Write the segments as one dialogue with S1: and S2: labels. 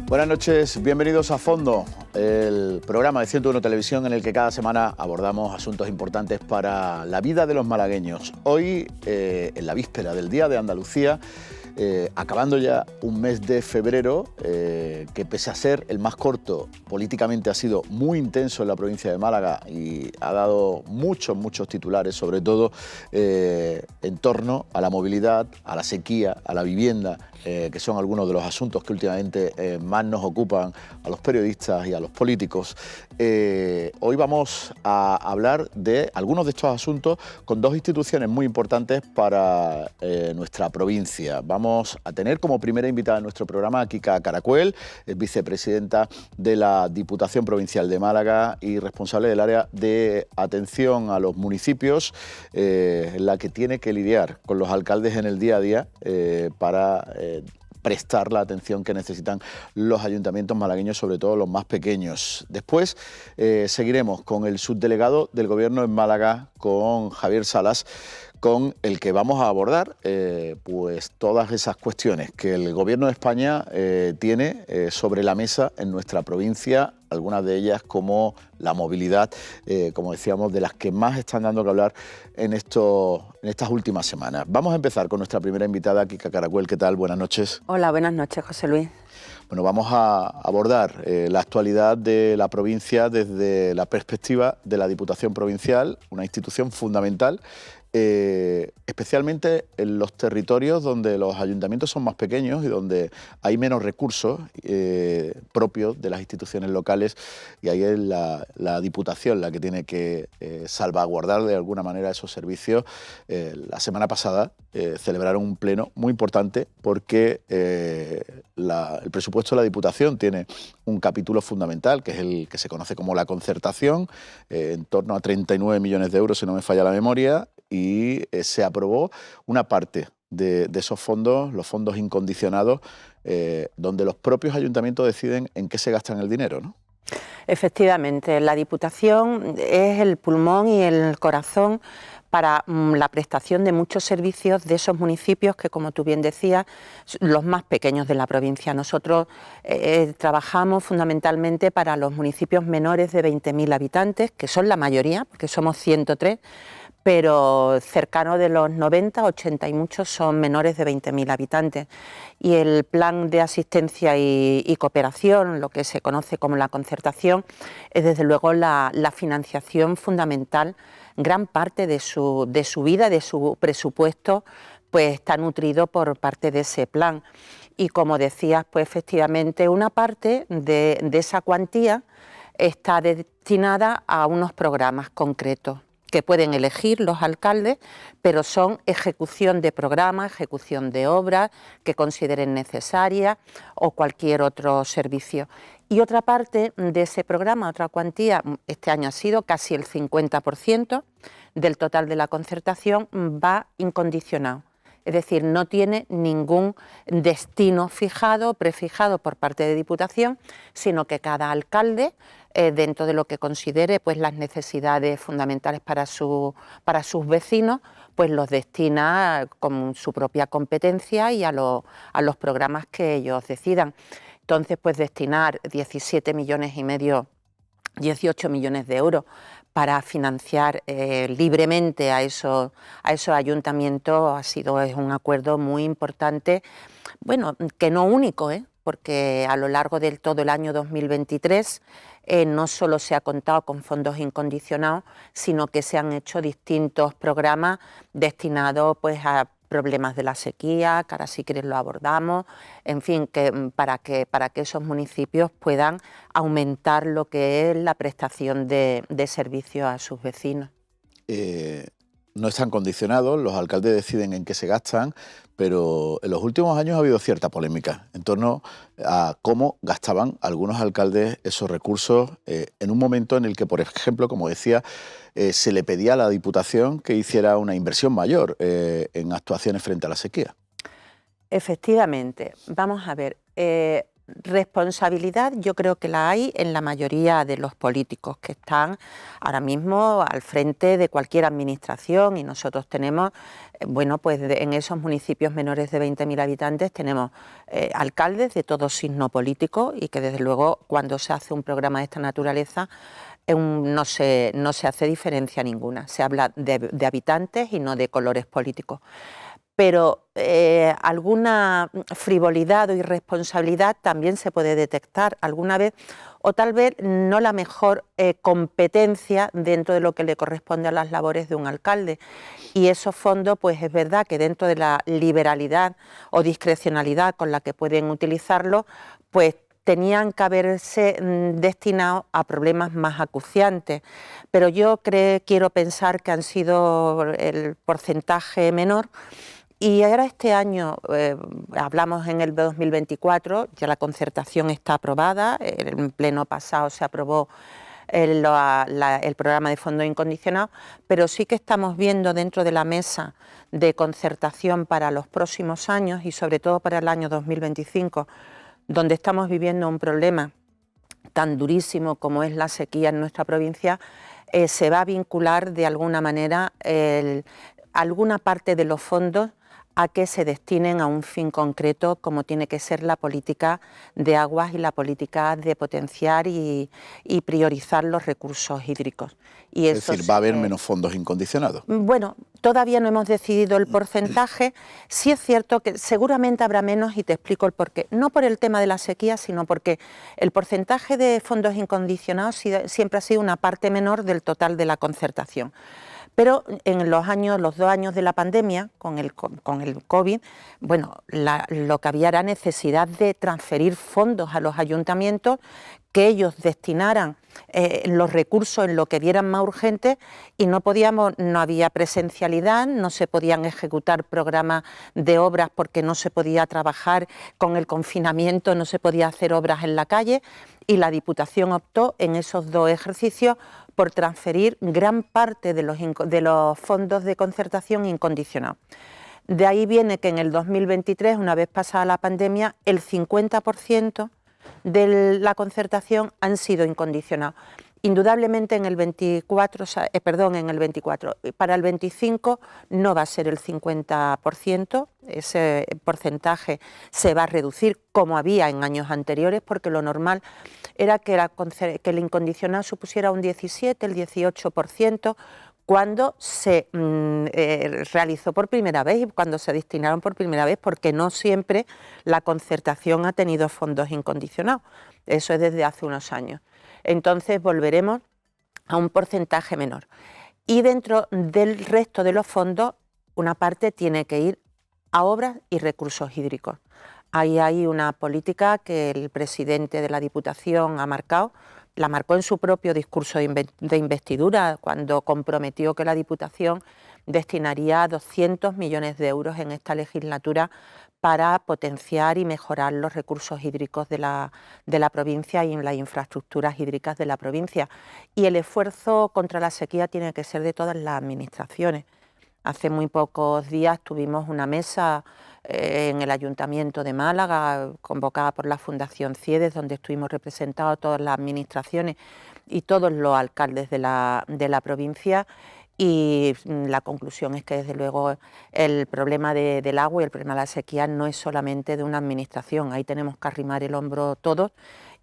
S1: Buenas noches, bienvenidos a Fondo, el programa de 101 Televisión en el que cada semana abordamos asuntos importantes para la vida de los malagueños. Hoy, en la víspera del Día de Andalucía, acabando ya un mes de febrero, que pese a ser el más corto, políticamente ha sido muy intenso en la provincia de Málaga y ha dado muchos titulares, sobre todo en torno a la movilidad, a la sequía, a la vivienda, que son algunos de los asuntos que últimamente más nos ocupan a los periodistas y a los políticos. Hoy vamos a hablar de algunos de estos asuntos con dos instituciones muy importantes para nuestra provincia. Vamos a tener como primera invitada en nuestro programa a Kika Caracuel, es vicepresidenta de la Diputación Provincial de Málaga y responsable del área de atención a los municipios, la que tiene que lidiar con los alcaldes en el día a día para prestar la atención que necesitan los ayuntamientos malagueños, sobre todo los más pequeños. Después seguiremos con el subdelegado del Gobierno en Málaga, con Javier Salas, con el que vamos a abordar pues todas esas cuestiones que el Gobierno de España tiene sobre la mesa en nuestra provincia, algunas de ellas como la movilidad, como decíamos, de las que más están dando que hablar en estas últimas semanas. Vamos a empezar con nuestra primera invitada, Kika Caracuel. ¿Qué tal? Buenas noches.
S2: Hola, buenas noches, José Luis.
S1: Bueno, vamos a abordar la actualidad de la provincia desde la perspectiva de la Diputación Provincial, una institución fundamental, especialmente en los territorios donde los ayuntamientos son más pequeños y donde hay menos recursos propios de las instituciones locales, y ahí es la Diputación la que tiene que salvaguardar de alguna manera esos servicios. La semana pasada celebraron un pleno muy importante porque el presupuesto de la Diputación tiene un capítulo fundamental, que es el que se conoce como la concertación, en torno a 39 millones de euros, si no me falla la memoria, y se aprobó una parte de esos fondos, los fondos incondicionados, donde los propios ayuntamientos deciden en qué se gastan el dinero, ¿no?
S2: Efectivamente, la Diputación es el pulmón y el corazón para la prestación de muchos servicios de esos municipios que, como tú bien decías, los más pequeños de la provincia. Nosotros trabajamos fundamentalmente para los municipios menores de 20.000 habitantes, que son la mayoría, porque somos 103, pero cercano de los 90, 80 y muchos son menores de 20.000 habitantes. Y el plan de asistencia y cooperación, lo que se conoce como la concertación, es desde luego la financiación fundamental. Gran parte de su vida, de su presupuesto, pues está nutrido por parte de ese plan. Y como decías, pues efectivamente una parte de esa cuantía está destinada a unos programas concretos que pueden elegir los alcaldes, pero son ejecución de programas, ejecución de obras que consideren necesarias o cualquier otro servicio. Y otra parte de ese programa, otra cuantía, este año ha sido casi el 50% del total de la concertación, va incondicionado. Es decir, no tiene ningún destino fijado, prefijado por parte de Diputación, sino que cada alcalde, dentro de lo que considere pues las necesidades fundamentales para sus vecinos, pues los destina con su propia competencia y a los programas que ellos decidan. Entonces, pues destinar 17,5 millones, 18 millones de euros para financiar libremente a esos ayuntamientos es un acuerdo muy importante, bueno, que no único, porque a lo largo de todo el año 2023 no solo se ha contado con fondos incondicionados, sino que se han hecho distintos programas destinados pues a problemas de la sequía, que ahora si quieres lo abordamos, en fin, para que esos municipios puedan aumentar lo que es la prestación de servicios a sus vecinos.
S1: No están condicionados, los alcaldes deciden en qué se gastan, pero en los últimos años ha habido cierta polémica en torno a cómo gastaban algunos alcaldes esos recursos en un momento en el que, por ejemplo, como decía, se le pedía a la Diputación que hiciera una inversión mayor en actuaciones frente a la sequía.
S2: Efectivamente, vamos a ver, responsabilidad yo creo que la hay en la mayoría de los políticos que están ahora mismo al frente de cualquier administración, y nosotros tenemos, bueno, pues en esos municipios menores de 20.000 habitantes tenemos alcaldes de todo signo político, y que desde luego cuando se hace un programa de esta naturaleza no se hace diferencia ninguna, se habla de habitantes y no de colores políticos. Pero alguna frivolidad o irresponsabilidad también se puede detectar alguna vez, o tal vez no la mejor competencia dentro de lo que le corresponde a las labores de un alcalde. Y esos fondos, pues es verdad que dentro de la liberalidad o discrecionalidad con la que pueden utilizarlo, pues tenían que haberse destinado a problemas más acuciantes, pero yo quiero pensar que han sido el porcentaje menor. Y ahora este año, hablamos en el 2024, ya la concertación está aprobada, en pleno pasado se aprobó el programa de fondos incondicionados, pero sí que estamos viendo dentro de la mesa de concertación para los próximos años y sobre todo para el año 2025, donde estamos viviendo un problema tan durísimo como es la sequía en nuestra provincia, se va a vincular de alguna manera alguna parte de los fondos a que se destinen a un fin concreto, como tiene que ser la política de aguas y la política de potenciar y priorizar los recursos hídricos. Y
S1: es decir, va a haber menos fondos incondicionados.
S2: Bueno, todavía no hemos decidido el porcentaje. Sí es cierto que seguramente habrá menos, y te explico el porqué. No por el tema de la sequía, sino porque el porcentaje de fondos incondicionados siempre ha sido una parte menor del total de la concertación. Pero en los 2 años de la pandemia, con el COVID, bueno, lo que había era necesidad de transferir fondos a los ayuntamientos, que ellos destinaran los recursos en lo que vieran más urgente, y no había presencialidad, no se podían ejecutar programas de obras porque no se podía trabajar con el confinamiento, no se podía hacer obras en la calle, y la Diputación optó en esos 2 ejercicios por transferir gran parte de los fondos de concertación incondicionados. De ahí viene que en el 2023, una vez pasada la pandemia, el 50% de la concertación han sido incondicionados. Indudablemente en el 24, para el 25 no va a ser el 50%, ese porcentaje se va a reducir como había en años anteriores, porque lo normal era que el incondicional supusiera un 17, el 18%, cuando se realizó por primera vez y cuando se destinaron por primera vez, porque no siempre la concertación ha tenido fondos incondicionados. Eso es desde hace unos años. Entonces volveremos a un porcentaje menor. Y dentro del resto de los fondos, una parte tiene que ir a obras y recursos hídricos. Ahí hay una política que el presidente de la Diputación ha marcado, la marcó en su propio discurso de investidura, cuando comprometió que la Diputación destinaría 200 millones de euros en esta legislatura para potenciar y mejorar los recursos hídricos de la provincia y en las infraestructuras hídricas de la provincia. Y el esfuerzo contra la sequía tiene que ser de todas las administraciones. Hace muy pocos días tuvimos una mesa en el Ayuntamiento de Málaga, convocada por la Fundación CIEDES, donde estuvimos representados todas las administraciones y todos los alcaldes de la provincia, y la conclusión es que desde luego el problema del agua y el problema de la sequía no es solamente de una administración, ahí tenemos que arrimar el hombro todos,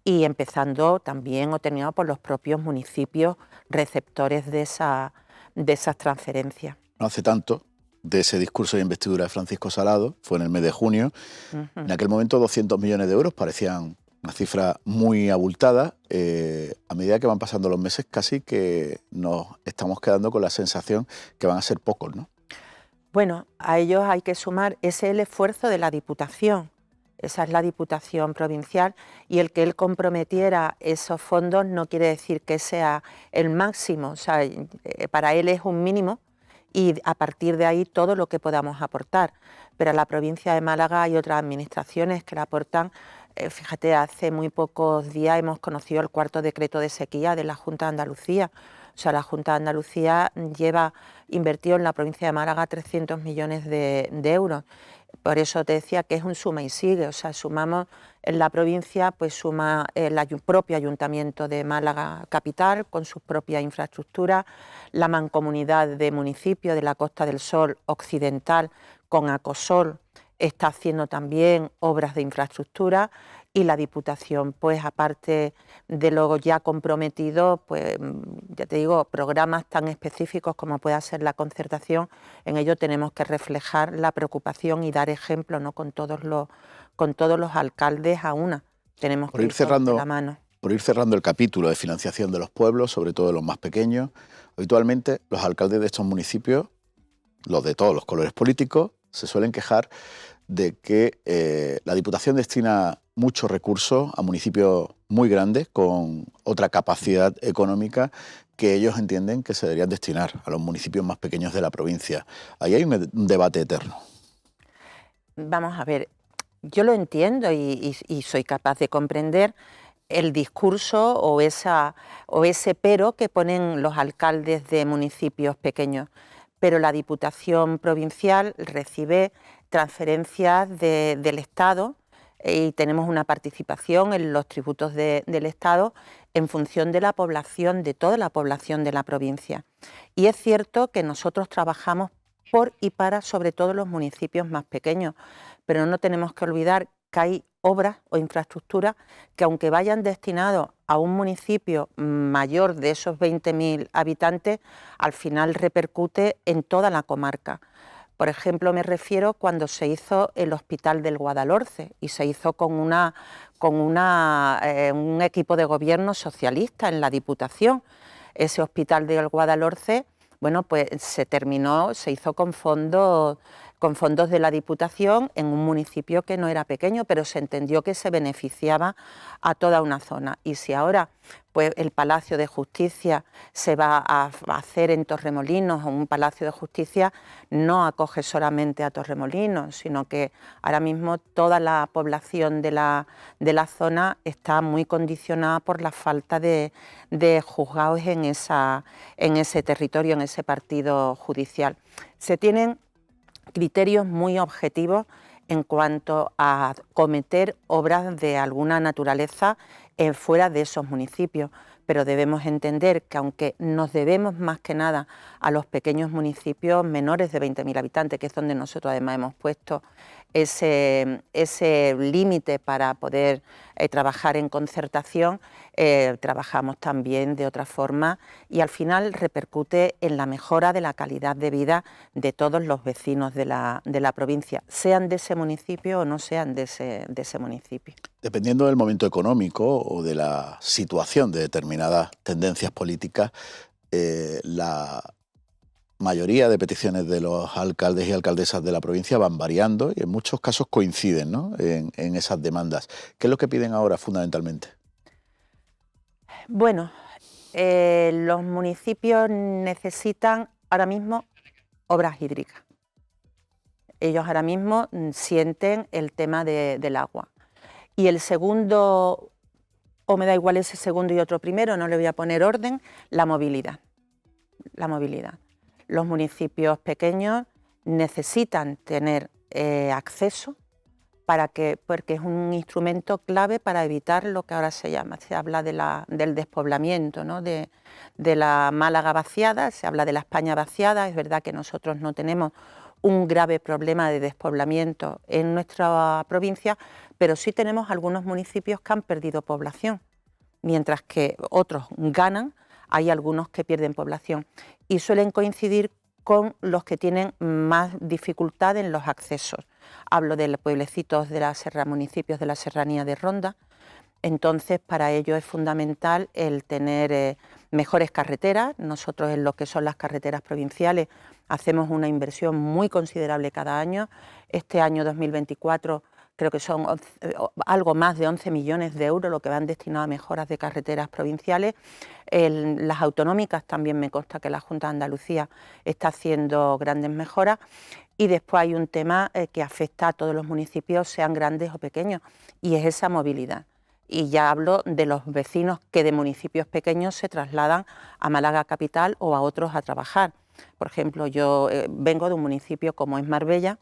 S2: y empezando también o terminado por los propios municipios receptores de esas transferencias.
S1: No hace tanto de ese discurso de investidura de Francisco Salado, fue en el mes de junio. En aquel momento 200 millones de euros parecían una cifra muy abultada. A medida que van pasando los meses, casi que nos estamos quedando con la sensación que van a ser pocos, ¿no?
S2: Bueno, a ellos hay que sumar el esfuerzo de la Diputación. Esa es la Diputación provincial, y el que él comprometiera esos fondos no quiere decir que sea el máximo, o sea, para él es un mínimo, y a partir de ahí todo lo que podamos aportar. Pero a la provincia de Málaga hay otras administraciones que la aportan. Fíjate, hace muy pocos días hemos conocido el 4.º decreto de sequía de la Junta de Andalucía. O sea, la Junta de Andalucía lleva invertido en la provincia de Málaga 300 millones de euros. Por eso te decía que es un suma y sigue, o sea, sumamos en la provincia, pues suma el propio Ayuntamiento de Málaga Capital con sus propias infraestructuras, la mancomunidad de municipios de la Costa del Sol Occidental con Acosol está haciendo también obras de infraestructura y la Diputación, pues aparte de lo ya comprometido, pues ya te digo, programas tan específicos como pueda ser la concertación, en ello tenemos que reflejar la preocupación y dar ejemplo, ¿no?, con todos los alcaldes a una. Tenemos que ir todos de la mano.
S1: Por ir cerrando el capítulo de financiación de los pueblos, sobre todo de los más pequeños, habitualmente los alcaldes de estos municipios, los de todos los colores políticos, se suelen quejar de que la Diputación destina muchos recursos a municipios muy grandes con otra capacidad económica que ellos entienden que se deberían destinar a los municipios más pequeños de la provincia. Ahí hay un debate eterno.
S2: Vamos a ver, yo lo entiendo y soy capaz de comprender el discurso o ese pero que ponen los alcaldes de municipios pequeños, pero la Diputación Provincial recibe transferencias del Estado y tenemos una participación en los tributos del Estado en función de la población, de toda la población de la provincia. Y es cierto que nosotros trabajamos por y para, sobre todo, los municipios más pequeños, pero no tenemos que olvidar que hay obras o infraestructuras que, aunque vayan destinados a un municipio mayor de esos 20.000 habitantes, al final repercute en toda la comarca. Por ejemplo, me refiero cuando se hizo el Hospital del Guadalhorce y se hizo con un equipo de gobierno socialista en la Diputación. Ese Hospital del Guadalhorce, bueno, pues se hizo con fondos de la Diputación en un municipio que no era pequeño, pero se entendió que se beneficiaba a toda una zona. Y si ahora pues el Palacio de Justicia se va a hacer en Torremolinos, o un Palacio de Justicia no acoge solamente a Torremolinos, sino que ahora mismo toda la población de la zona está muy condicionada por la falta de juzgados en ese territorio, en ese partido judicial. Se tienen criterios muy objetivos en cuanto a cometer obras de alguna naturaleza fuera de esos municipios, pero debemos entender que aunque nos debemos más que nada a los pequeños municipios menores de 20.000 habitantes, que es donde nosotros además hemos puesto ese límite para poder trabajar en concertación, trabajamos también de otra forma y al final repercute en la mejora de la calidad de vida de todos los vecinos de la provincia, sean de ese municipio o no sean de ese municipio.
S1: Dependiendo del momento económico o de la situación de determinadas tendencias políticas, la mayoría de peticiones de los alcaldes y alcaldesas de la provincia van variando y en muchos casos coinciden, ¿no?, en esas demandas. ¿Qué es lo que piden ahora fundamentalmente?
S2: Bueno, los municipios necesitan ahora mismo obras hídricas. Ellos ahora mismo sienten el tema del agua. Y el segundo, o me da igual ese segundo y otro primero, no le voy a poner orden, la movilidad. La movilidad. Los municipios pequeños necesitan tener acceso porque es un instrumento clave para evitar lo que ahora se habla del despoblamiento, ¿no?, de la Málaga vaciada, se habla de la España vaciada. Es verdad que nosotros no tenemos un grave problema de despoblamiento en nuestra provincia, pero sí tenemos algunos municipios que han perdido población, mientras que otros ganan, hay algunos que pierden población y suelen coincidir con los que tienen más dificultad en los accesos. Hablo de pueblecitos de la municipios de la serranía de Ronda. Entonces, para ello es fundamental el tener mejores carreteras. Nosotros, en lo que son las carreteras provinciales, hacemos una inversión muy considerable cada año. Este año 2024 creo que son algo más de 11 millones de euros lo que van destinados a mejoras de carreteras provinciales. Las autonómicas también me consta que la Junta de Andalucía está haciendo grandes mejoras. Y después hay un tema que afecta a todos los municipios, sean grandes o pequeños, y es esa movilidad. Y ya hablo de los vecinos que de municipios pequeños se trasladan a Málaga Capital o a otros a trabajar. Por ejemplo, yo vengo de un municipio como es Marbella,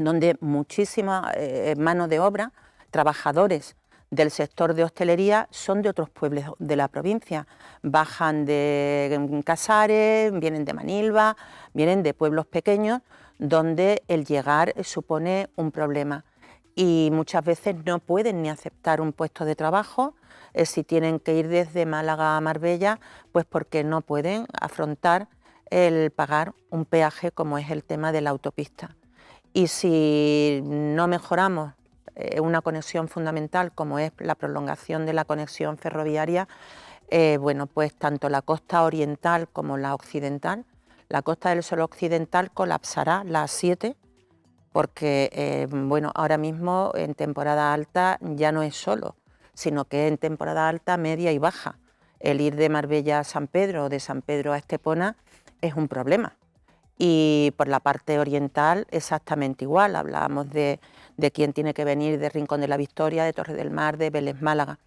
S2: donde muchísima mano de obra, trabajadores del sector de hostelería son de otros pueblos de la provincia, bajan de Casares, vienen de Manilva, vienen de pueblos pequeños donde el llegar supone un problema y muchas veces no pueden ni aceptar un puesto de trabajo, si tienen que ir desde Málaga a Marbella, pues porque no pueden afrontar el pagar un peaje como es el tema de la autopista. Y si no mejoramos una conexión fundamental como es la prolongación de la conexión ferroviaria, bueno, pues tanto la costa oriental como la occidental, la Costa del Sol occidental colapsará la A7 porque, bueno, ahora mismo en temporada alta ya no es solo, sino que en temporada alta, media y baja. El ir de Marbella a San Pedro o de San Pedro a Estepona es un problema. Y por la parte oriental exactamente igual, hablábamos de quién tiene que venir de Rincón de la Victoria, de Torre del Mar, de Vélez Málaga.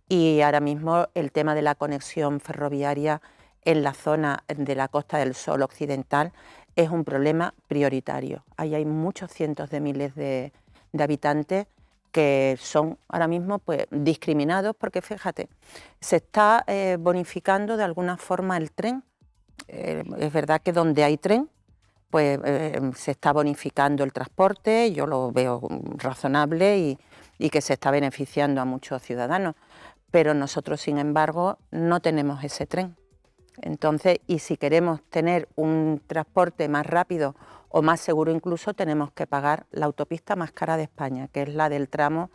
S2: Y ahora mismo el tema de la conexión ferroviaria en la zona de la Costa del Sol occidental es un problema prioritario. Ahí hay muchos cientos de miles de habitantes que son ahora mismo pues, discriminados porque, fíjate, se está bonificando de alguna forma el tren. Es verdad que donde hay tren, pues se está bonificando el transporte, yo lo veo razonable y que se está beneficiando a muchos ciudadanos, pero nosotros, sin embargo, no tenemos ese tren. Entonces, y si queremos tener un transporte más rápido o más seguro incluso, tenemos que pagar la autopista más cara de España, que es la del tramo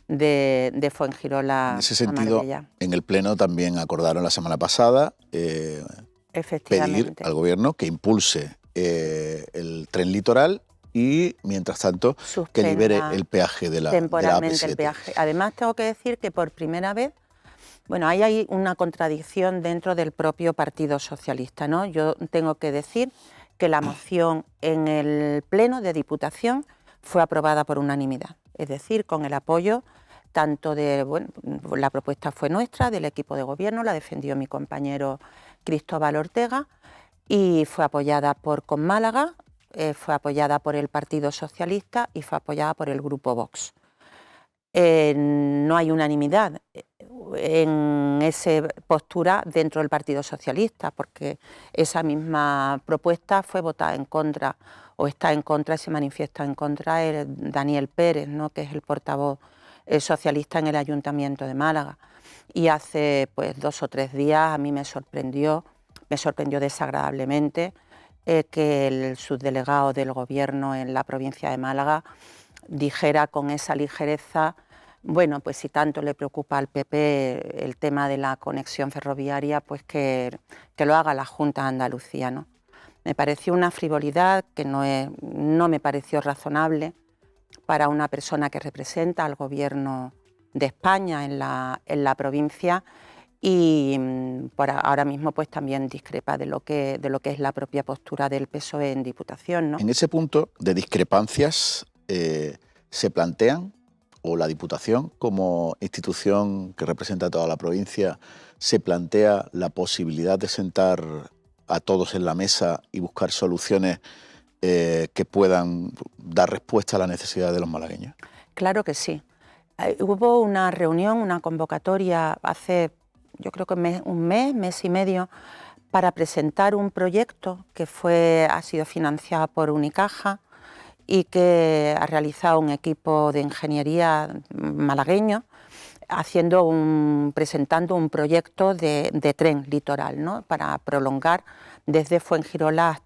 S2: de Fuengirola a Marbella.
S1: En ese sentido, en el Pleno también acordaron la semana pasada pedir al Gobierno que impulse el tren litoral y, mientras tanto, que libere el peaje de la AP7.
S2: El peaje. Además, tengo que decir que por primera vez, bueno, ahí hay una contradicción dentro del propio Partido Socialista, ¿no? Yo tengo que decir que la moción en el Pleno de Diputación fue aprobada por unanimidad, es decir, con el apoyo tanto de, bueno, la propuesta fue nuestra, del equipo de gobierno, la defendió mi compañero Cristóbal Ortega y fue apoyada por Con Málaga, fue apoyada por el Partido Socialista y fue apoyada por el Grupo Vox. No hay unanimidad en esa postura dentro del Partido Socialista, porque esa misma propuesta fue votada en contra, o está en contra y se manifiesta en contra el Daniel Pérez, ¿no?, que es el portavoz socialista en el Ayuntamiento de Málaga. Y hace pues 2 o 3 días a mí me sorprendió desagradablemente que el subdelegado del Gobierno en la provincia de Málaga dijera con esa ligereza, bueno, pues si tanto le preocupa al PP el tema de la conexión ferroviaria, pues que lo haga la Junta de Andalucía, ¿no? Me pareció una frivolidad que no me pareció razonable para una persona que representa al Gobierno de España en la provincia y ahora mismo pues también discrepa de lo que es la propia postura del PSOE en Diputación, ¿no?
S1: En ese punto de discrepancias se plantean, o la Diputación como institución que representa a toda la provincia, se plantea la posibilidad de sentar a todos en la mesa y buscar soluciones que puedan dar respuesta a las necesidades de los malagueños.
S2: Claro que sí. Hubo una reunión, una convocatoria hace, yo creo que un mes y medio, para presentar un proyecto que ha sido financiado por Unicaja y que ha realizado un equipo de ingeniería malagueño, presentando un proyecto de tren litoral, ¿no?, para prolongar desde Fuengirola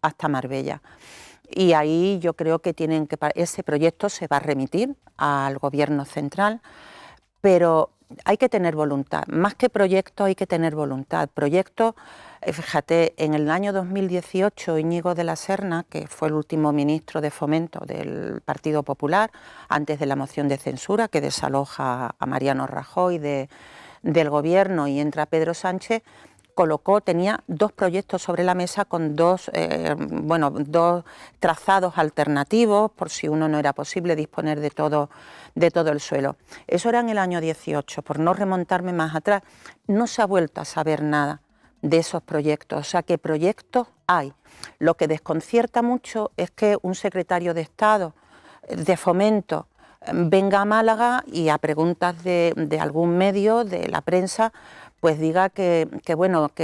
S2: hasta Marbella. Y ahí yo creo que ese proyecto se va a remitir al Gobierno central, pero hay que tener voluntad. Más que proyecto, hay que tener voluntad. Proyecto, fíjate, en el año 2018 Íñigo de la Serna, que fue el último ministro de Fomento del Partido Popular, antes de la moción de censura que desaloja a Mariano Rajoy del Gobierno y entra Pedro Sánchez, tenía 2 proyectos sobre la mesa con 2 trazados alternativos por si uno no era posible disponer de todo el suelo. Eso era en el año 18, por no remontarme más atrás. No se ha vuelto a saber nada de esos proyectos, o sea que proyectos hay. Lo que desconcierta mucho es que un secretario de Estado de Fomento venga a Málaga y a preguntas de algún medio, de la prensa, pues diga que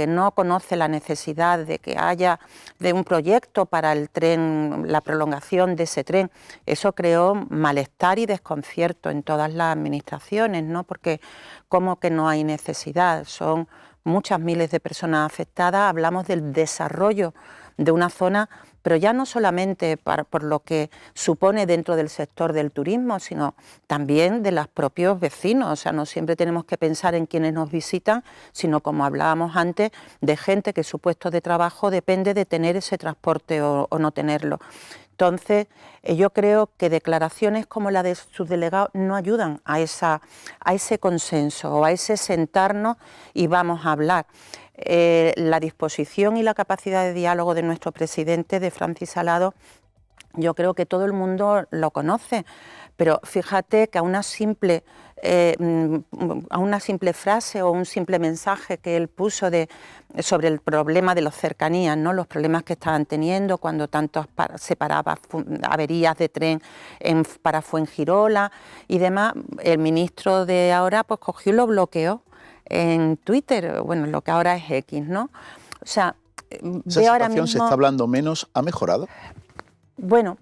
S2: no conoce la necesidad de que haya de un proyecto para el tren, la prolongación de ese tren. Eso creó malestar y desconcierto en todas las administraciones, ¿no? Porque ¿cómo que no hay necesidad? Son muchas miles de personas afectadas, hablamos del desarrollo de una zona, pero ya no solamente por lo que supone dentro del sector del turismo, sino también de los propios vecinos. O sea, no siempre tenemos que pensar en quienes nos visitan, sino, como hablábamos antes, de gente que su puesto de trabajo depende de tener ese transporte o no tenerlo. Entonces, yo creo que declaraciones como la de sus delegados no ayudan a ese consenso o a ese sentarnos y vamos a hablar. La disposición y la capacidad de diálogo de nuestro presidente, de Francis Salado, yo creo que todo el mundo lo conoce, pero fíjate que a una simple frase o un simple mensaje que él puso sobre el problema de las cercanías, ¿no? Los problemas que estaban teniendo cuando tanto se paraba averías de tren para Fuengirola y demás, el ministro de ahora pues cogió y lo bloqueó en Twitter, bueno, lo que ahora es X, ¿no? O sea,
S1: ¿esa
S2: ahora
S1: situación
S2: mismo,
S1: se está hablando menos? ¿Ha mejorado?
S2: Bueno,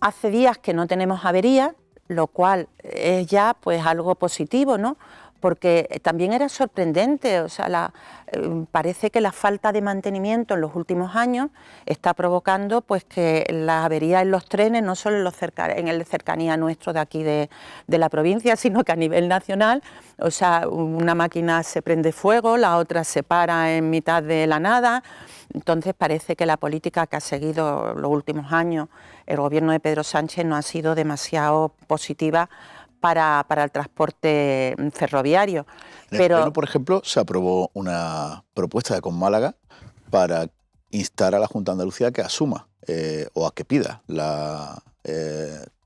S2: hace días que no tenemos averías, lo cual es ya pues algo positivo, ¿no? Porque también era sorprendente, o sea, parece que la falta de mantenimiento en los últimos años está provocando pues que las averías en los trenes, no solo en el de cercanía nuestro de aquí de la provincia, sino que a nivel nacional, o sea, una máquina se prende fuego, la otra se para en mitad de la nada. Entonces parece que la política que ha seguido los últimos años el gobierno de Pedro Sánchez no ha sido demasiado positiva para el transporte ferroviario.
S1: En el Pleno, por ejemplo, se aprobó una propuesta de Conmálaga para instar a la Junta de Andalucía a que asuma o a que pida las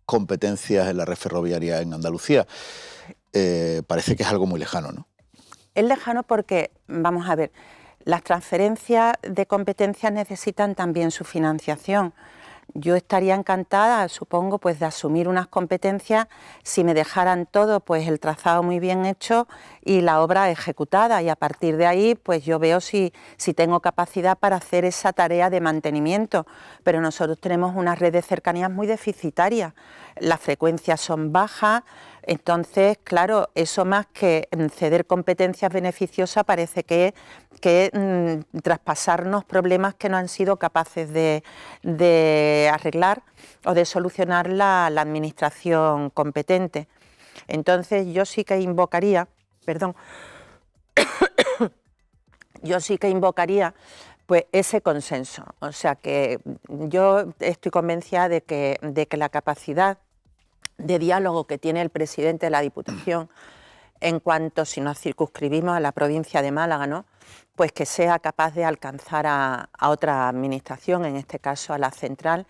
S1: competencias en la red ferroviaria en Andalucía. Parece que es algo muy lejano, ¿no?
S2: Es lejano porque, vamos a ver, las transferencias de competencias necesitan también su financiación. Yo estaría encantada, supongo, pues de asumir unas competencias si me dejaran todo, pues el trazado muy bien hecho y la obra ejecutada, y a partir de ahí pues yo veo si tengo capacidad para hacer esa tarea de mantenimiento. Pero nosotros tenemos una red de cercanías muy deficitaria, las frecuencias son bajas, entonces, claro, eso más que ceder competencias beneficiosas parece que traspasarnos problemas que no han sido capaces de arreglar o de solucionar la administración competente. Entonces yo sí que invocaría, pues ese consenso. O sea que yo estoy convencida de que la capacidad de diálogo que tiene el presidente de la Diputación, en cuanto, si nos circunscribimos a la provincia de Málaga, ¿no?, pues que sea capaz de alcanzar a otra administración, en este caso a la central,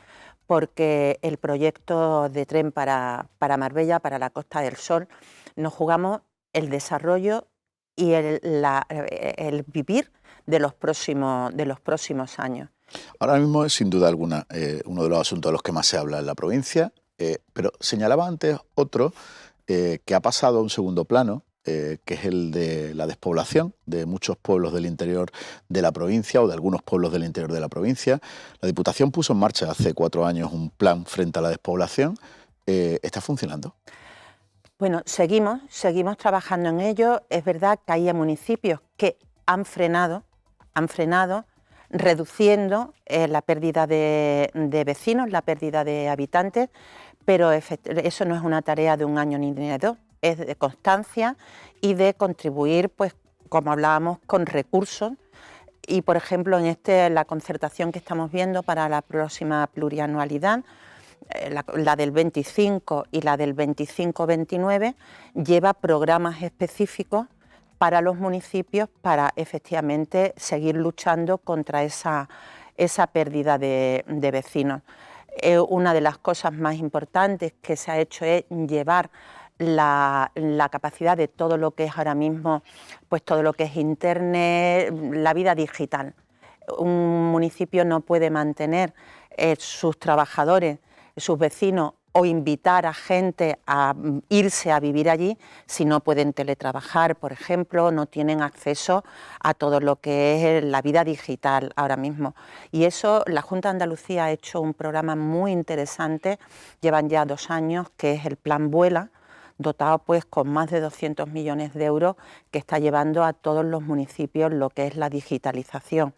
S2: porque el proyecto de tren para Marbella, para la Costa del Sol, nos jugamos el desarrollo y el vivir de los próximos años.
S1: Ahora mismo es sin duda alguna uno de los asuntos de los que más se habla en la provincia, pero señalaba antes otro que ha pasado a un segundo plano, que es el de la despoblación de muchos pueblos del interior de la provincia o de algunos pueblos del interior de la provincia. La Diputación puso en marcha hace 4 años un plan frente a la despoblación. ¿Está funcionando?
S2: Bueno, seguimos trabajando en ello. Es verdad que hay municipios que han frenado reduciendo la pérdida de vecinos, la pérdida de habitantes, pero eso no es una tarea de un año ni de 2, es de constancia y de contribuir, pues como hablábamos, con recursos. Y por ejemplo, en la concertación que estamos viendo para la próxima plurianualidad, la del 25 y la del 25-29, lleva programas específicos para los municipios para efectivamente seguir luchando contra esa pérdida de vecinos. Una de las cosas más importantes que se ha hecho es llevar la capacidad de todo lo que es ahora mismo, pues todo lo que es internet, la vida digital. Un municipio no puede mantener sus trabajadores, sus vecinos o invitar a gente a irse a vivir allí si no pueden teletrabajar, por ejemplo, no tienen acceso a todo lo que es la vida digital ahora mismo. Y eso, la Junta de Andalucía ha hecho un programa muy interesante, llevan ya 2 años, que es el Plan Vuela, dotado pues con más de 200 millones de euros, que está llevando a todos los municipios lo que es la digitalización.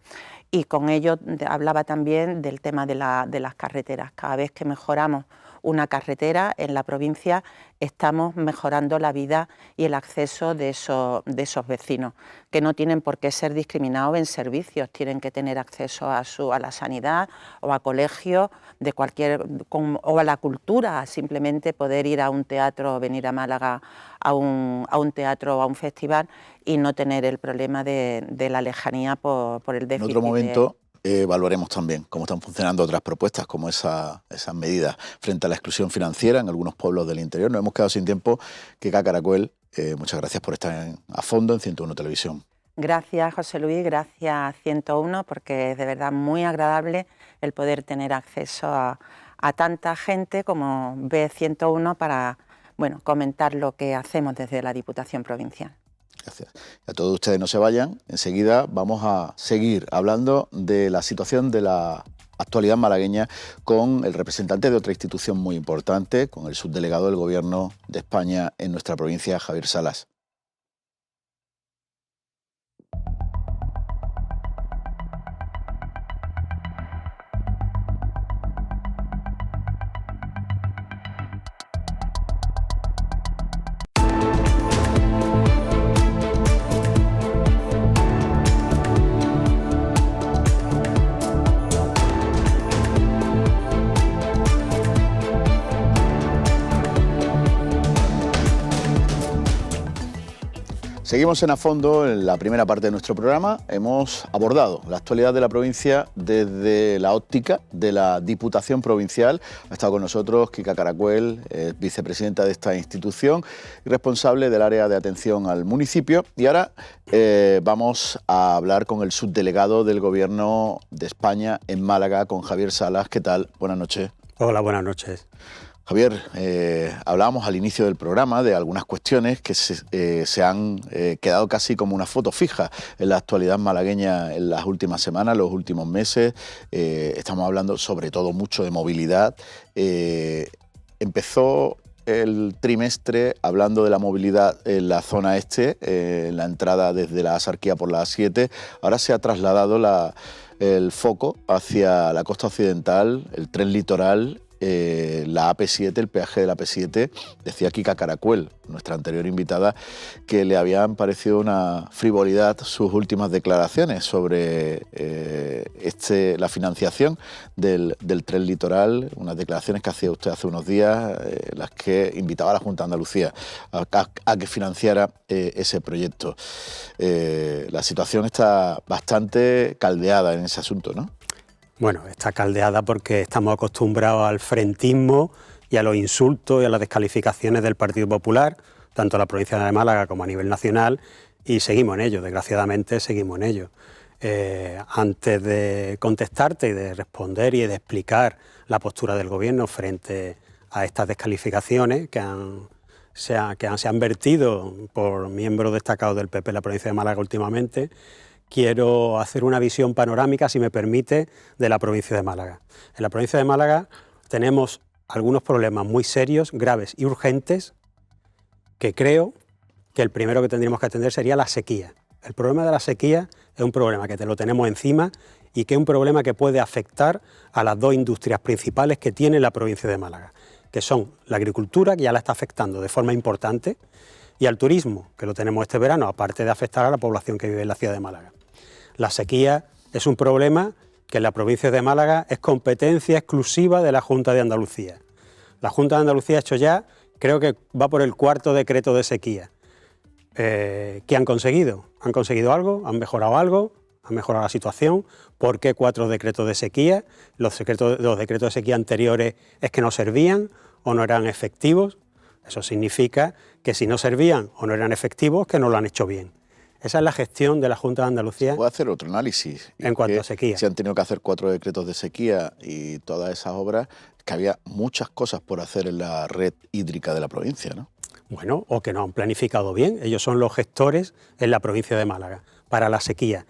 S2: Y con ello hablaba también del tema de las carreteras. Cada vez que mejoramos una carretera en la provincia, estamos mejorando la vida y el acceso de esos vecinos, que no tienen por qué ser discriminados en servicios, tienen que tener acceso a la sanidad o a colegios de o a la cultura, simplemente poder ir a un teatro o venir a Málaga a un teatro o a un festival y no tener el problema de la lejanía por el déficit.
S1: En otro momento evaluaremos también cómo están funcionando otras propuestas, como esas medidas frente a la exclusión financiera en algunos pueblos del interior. Nos hemos quedado sin tiempo. Kika Caracuel, muchas gracias por estar a fondo en 101 Televisión.
S2: Gracias, José Luis, gracias 101, porque es de verdad muy agradable el poder tener acceso a tanta gente como ve 101 para comentar lo que hacemos desde la Diputación Provincial.
S1: Gracias. A todos ustedes no se vayan. Enseguida vamos a seguir hablando de la situación de la actualidad malagueña con el representante de otra institución muy importante, con el subdelegado del Gobierno de España en nuestra provincia, Javier Salas. Seguimos en A Fondo. En la primera parte de nuestro programa hemos abordado la actualidad de la provincia desde la óptica de la Diputación Provincial. Ha estado con nosotros Kika Caracuel, vicepresidenta de esta institución y responsable del área de atención al municipio. Y ahora vamos a hablar con el subdelegado del Gobierno de España en Málaga, con Javier Salas. ¿Qué tal? Buenas noches.
S3: Hola, buenas noches.
S1: Javier, hablábamos al inicio del programa de algunas cuestiones que se han quedado casi como una foto fija en la actualidad malagueña en las últimas semanas, los últimos meses. Estamos hablando sobre todo mucho de movilidad. Empezó el trimestre hablando de la movilidad en la zona este, en la entrada desde la Axarquía por la A7. Ahora se ha trasladado el foco hacia la costa occidental, el tren litoral, la AP7, el peaje de la AP7. Decía Kika Caracuel, nuestra anterior invitada, que le habían parecido una frivolidad sus últimas declaraciones sobre la financiación del tren litoral, unas declaraciones que hacía usted hace unos días, las que invitaba a la Junta de Andalucía a que financiara ese proyecto. La situación está bastante caldeada en ese asunto, ¿no?
S3: Bueno, está caldeada porque estamos acostumbrados al frentismo y a los insultos y a las descalificaciones del Partido Popular, tanto en la provincia de Málaga como a nivel nacional, y seguimos en ello, desgraciadamente seguimos en ello. Antes de contestarte y de responder y de explicar la postura del Gobierno frente a estas descalificaciones que se han vertido por miembros destacados del PP en la provincia de Málaga últimamente, quiero hacer una visión panorámica, si me permite, de la provincia de Málaga. En la provincia de Málaga tenemos algunos problemas muy serios, graves y urgentes, que creo que el primero que tendríamos que atender sería la sequía. El problema de la sequía es un problema que lo tenemos encima y que es un problema que puede afectar a las dos industrias principales que tiene la provincia de Málaga, que son la agricultura, que ya la está afectando de forma importante, y al turismo, que lo tenemos este verano, aparte de afectar a la población que vive en la ciudad de Málaga. La sequía es un problema que en la provincia de Málaga es competencia exclusiva de la Junta de Andalucía. La Junta de Andalucía ha hecho ya, creo que va por el 4º decreto de sequía. ¿Qué han conseguido? ¿Han conseguido algo? ¿Han mejorado algo? ¿Han mejorado la situación? ¿Por qué 4 decretos de sequía? Los decretos de sequía anteriores es que no servían o no eran efectivos. Eso significa que si no servían o no eran efectivos, que no lo han hecho bien. Esa es la gestión de la Junta de Andalucía.
S1: Se puede hacer otro análisis.
S3: En cuanto a sequía.
S1: Si han tenido que hacer 4 decretos de sequía y todas esas obras, que había muchas cosas por hacer en la red hídrica de la provincia, ¿no?
S3: Bueno, o que no han planificado bien. Ellos son los gestores en la provincia de Málaga para la sequía.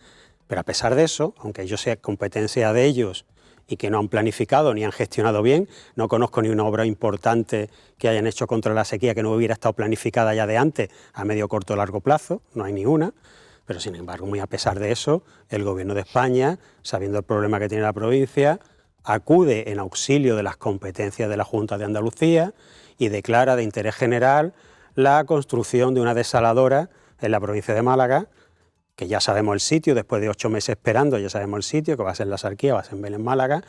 S3: Pero a pesar de eso, aunque ello sea competencia de ellos y que no han planificado ni han gestionado bien, no conozco ni una obra importante que hayan hecho contra la sequía que no hubiera estado planificada ya de antes, a medio, corto o largo plazo, no hay ni una. Pero sin embargo, muy a pesar de eso, el Gobierno de España, sabiendo el problema que tiene la provincia, acude en auxilio de las competencias de la Junta de Andalucía y declara de interés general la construcción de una desaladora en la provincia de Málaga, que ya sabemos el sitio, después de 8 meses esperando, ya sabemos el sitio, que va a ser La Sarquía, va a ser en Vélez, Málaga,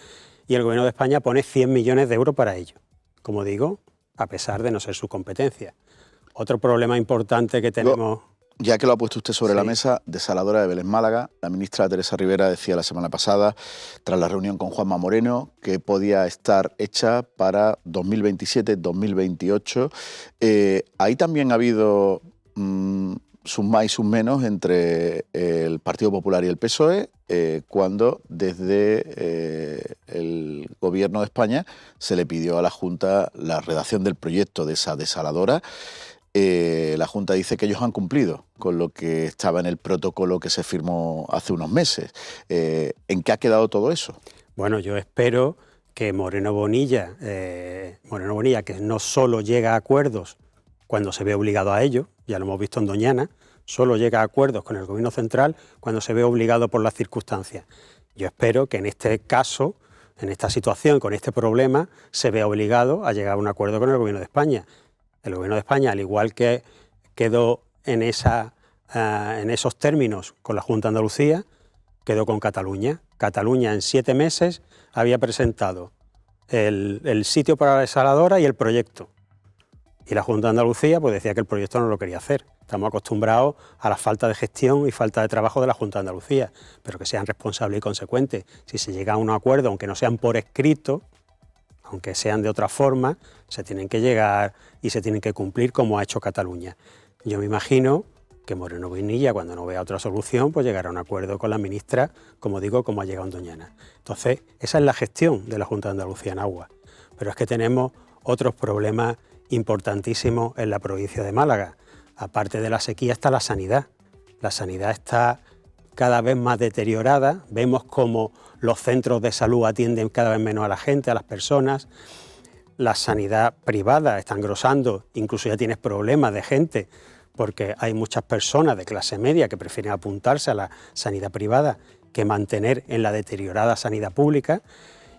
S3: y el Gobierno de España pone 100 millones de euros para ello, como digo, a pesar de no ser su competencia. Otro problema importante que tenemos...
S1: Ya que lo ha puesto usted sobre la mesa, desaladora de Vélez, Málaga, la ministra Teresa Rivera decía la semana pasada, tras la reunión con Juanma Moreno, que podía estar hecha para 2027-2028. Ahí también ha habido sus más y sus menos entre el Partido Popular y el PSOE, cuando desde el Gobierno de España se le pidió a la Junta la redacción del proyecto de esa desaladora. La Junta dice que ellos han cumplido con lo que estaba en el protocolo que se firmó hace unos meses. ¿En qué ha quedado todo eso?
S3: Bueno, yo espero que Moreno Bonilla, que no solo llega a acuerdos cuando se ve obligado a ello, ya lo hemos visto en Doñana, solo llega a acuerdos con el Gobierno central cuando se ve obligado por las circunstancias. Yo espero que en este caso, en esta situación, con este problema, se vea obligado a llegar a un acuerdo con el Gobierno de España. El Gobierno de España, al igual que quedó en esos términos con la Junta de Andalucía, quedó con Cataluña. Cataluña en 7 meses había presentado el sitio para la desaladora y el proyecto. Y la Junta de Andalucía pues decía que el proyecto no lo quería hacer. Estamos acostumbrados a la falta de gestión y falta de trabajo de la Junta de Andalucía, pero que sean responsables y consecuentes. Si se llega a un acuerdo, aunque no sean por escrito, aunque sean de otra forma, se tienen que llegar y se tienen que cumplir como ha hecho Cataluña. Yo me imagino que Moreno Bonilla, cuando no vea otra solución, pues llegará a un acuerdo con la ministra, como digo, como ha llegado en Doñana. Entonces, esa es la gestión de la Junta de Andalucía en agua. Pero es que tenemos otros problemas importantísimos en la provincia de Málaga. Aparte de la sequía está la sanidad. La sanidad está cada vez más deteriorada, vemos cómo los centros de salud atienden cada vez menos a la gente, a las personas, la sanidad privada está engrosando, incluso ya tienes problemas de gente, porque hay muchas personas de clase media que prefieren apuntarse a la sanidad privada que mantener en la deteriorada sanidad pública,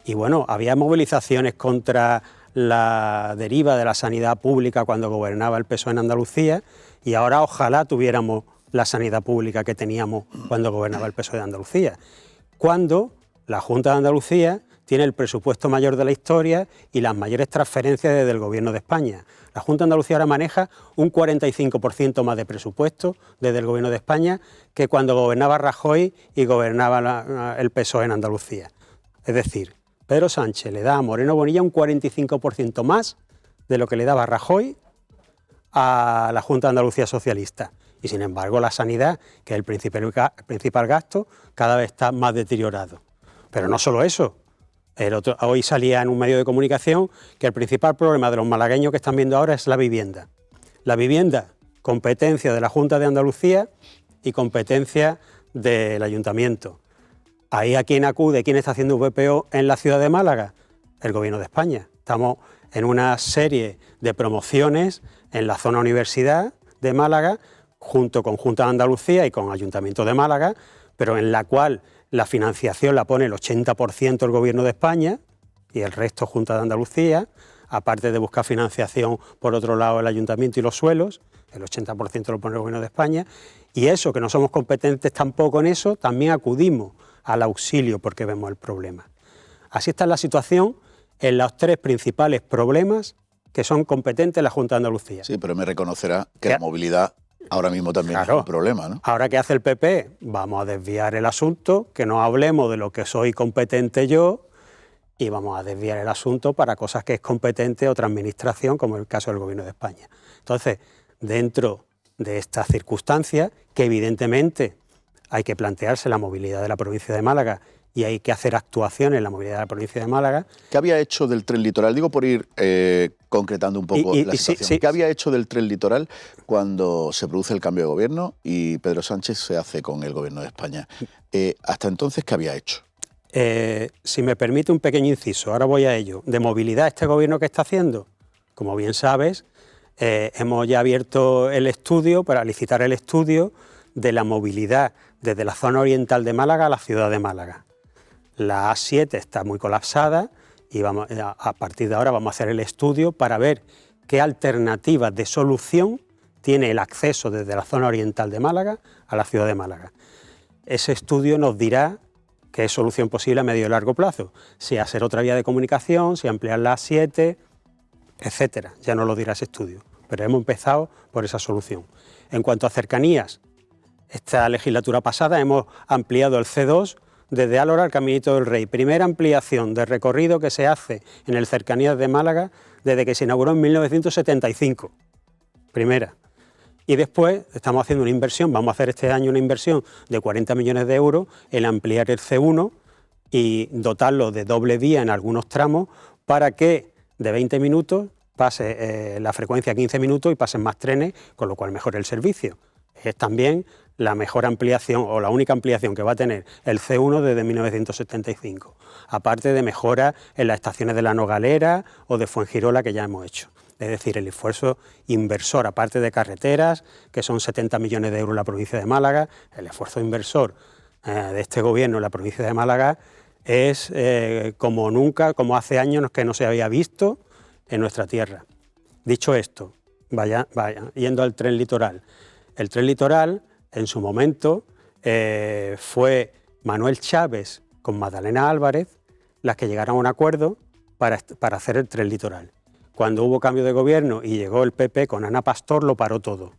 S3: y bueno, había movilizaciones contra la deriva de la sanidad pública cuando gobernaba el PSOE en Andalucía, y ahora ojalá tuviéramos la sanidad pública que teníamos cuando gobernaba el PSOE de Andalucía, cuando la Junta de Andalucía tiene el presupuesto mayor de la historia y las mayores transferencias desde el Gobierno de España. La Junta de Andalucía ahora maneja un 45% más de presupuesto desde el Gobierno de España que cuando gobernaba Rajoy y gobernaba el PSOE en Andalucía. Es decir, Pedro Sánchez le da a Moreno Bonilla un 45% más de lo que le daba Rajoy a la Junta de Andalucía socialista. Y sin embargo la sanidad, que es el principal gasto, cada vez está más deteriorado. Pero no solo eso, hoy salía en un medio de comunicación que el principal problema de los malagueños que están viendo ahora es la vivienda. La vivienda, competencia de la Junta de Andalucía y competencia del Ayuntamiento. Ahí a quién acude, quién está haciendo VPO en la ciudad de Málaga, el Gobierno de España. Estamos en una serie de promociones en la zona universidad de Málaga, junto con Junta de Andalucía y con Ayuntamiento de Málaga, pero en la cual la financiación la pone el 80% el Gobierno de España y el resto Junta de Andalucía, aparte de buscar financiación por otro lado el Ayuntamiento y los suelos, el 80% lo pone el Gobierno de España, y eso, que no somos competentes tampoco en eso, también acudimos al auxilio porque vemos el problema. Así está la situación en los 3 principales problemas que son competentes la Junta de Andalucía.
S1: Sí, pero me reconocerá que la movilidad ahora mismo también es un problema, ¿no?
S3: Ahora, ¿qué hace el PP? Vamos a desviar el asunto, que no hablemos de lo que soy competente yo, y vamos a desviar el asunto para cosas que es competente otra administración, como el caso del Gobierno de España. Entonces, dentro de estas circunstancias, que evidentemente hay que plantearse la movilidad de la provincia de Málaga y hay que hacer actuaciones en la movilidad de la provincia de Málaga.
S1: ¿Qué había hecho del tren litoral? Digo por ir concretando un poco la situación.
S3: Sí.
S1: ¿Qué había hecho del tren litoral cuando se produce el cambio de gobierno y Pedro Sánchez se hace con el gobierno de España? Hasta entonces, ¿qué había hecho?
S3: Si me permite un pequeño inciso, ahora voy a ello. ¿De movilidad este gobierno qué está haciendo? Como bien sabes, hemos ya abierto el estudio para licitar el estudio de la movilidad desde la zona oriental de Málaga a la ciudad de Málaga. La A7 está muy colapsada y a partir de ahora vamos a hacer el estudio para ver qué alternativas de solución tiene el acceso desde la zona oriental de Málaga a la ciudad de Málaga. Ese estudio nos dirá qué es solución posible a medio y largo plazo, si hacer otra vía de comunicación, si ampliar la A7, etcétera. Ya nos lo dirá ese estudio, pero hemos empezado por esa solución. En cuanto a cercanías, esta legislatura pasada hemos ampliado el C2 desde Álora al Caminito del Rey. Primera ampliación de recorrido que se hace en el Cercanías de Málaga desde que se inauguró en 1975. Primera. Y después estamos haciendo una inversión, vamos a hacer este año una inversión de 40 millones de euros en ampliar el C1 y dotarlo de doble vía en algunos tramos para que de 20 minutos pase la frecuencia a 15 minutos y pasen más trenes, con lo cual mejore el servicio. Es también la mejor ampliación o la única ampliación que va a tener el C1 desde 1975, aparte de mejoras en las estaciones de La Nogalera o de Fuengirola que ya hemos hecho. Es decir, el esfuerzo inversor, aparte de carreteras, que son 70 millones de euros en la provincia de Málaga, el esfuerzo inversor de este gobierno en la provincia de Málaga es como nunca, como hace años que no se había visto en nuestra tierra. Dicho esto, vaya, yendo al tren litoral. El tren litoral, en su momento, fue Manuel Chávez con Magdalena Álvarez las que llegaron a un acuerdo para hacer el tren litoral. Cuando hubo cambio de gobierno y llegó el PP con Ana Pastor, lo paró todo.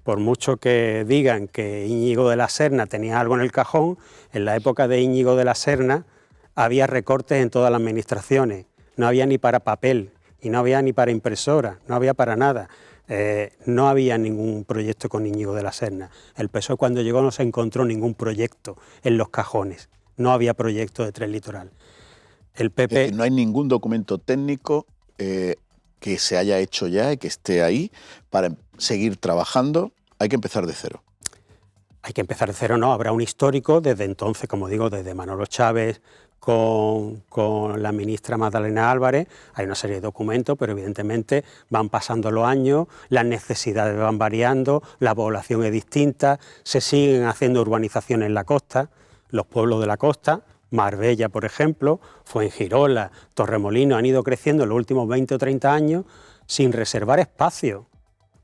S3: Por mucho que digan que Íñigo de la Serna tenía algo en el cajón, en la época de Íñigo de la Serna había recortes en todas las administraciones, no había ni para papel y no había ni para impresora, no había para nada. No había ningún proyecto con Íñigo de la Serna. El PSOE cuando llegó no se encontró ningún proyecto en los cajones, no había proyecto de tren litoral. El PP...
S1: Es decir, no hay ningún documento técnico que se haya hecho ya y que esté ahí para seguir trabajando. Hay que empezar de cero.
S3: Hay que empezar de cero, no, habrá un histórico desde entonces, como digo, desde Manolo Chávez con la ministra Magdalena Álvarez, hay una serie de documentos, pero evidentemente van pasando los años, las necesidades van variando, la población es distinta, se siguen haciendo urbanizaciones en la costa, los pueblos de la costa, Marbella, por ejemplo, Fuengirola, Torremolinos han ido creciendo en los últimos 20 o 30 años sin reservar espacio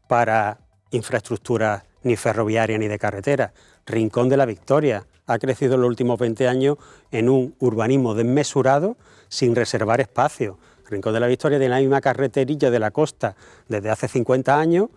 S3: para infraestructuras ni ferroviarias ni de carretera. Rincón de la Victoria ha crecido en los últimos 20 años en un urbanismo desmesurado sin reservar espacio. Rincón de la Victoria tiene la misma carreterilla de la costa desde hace 50 años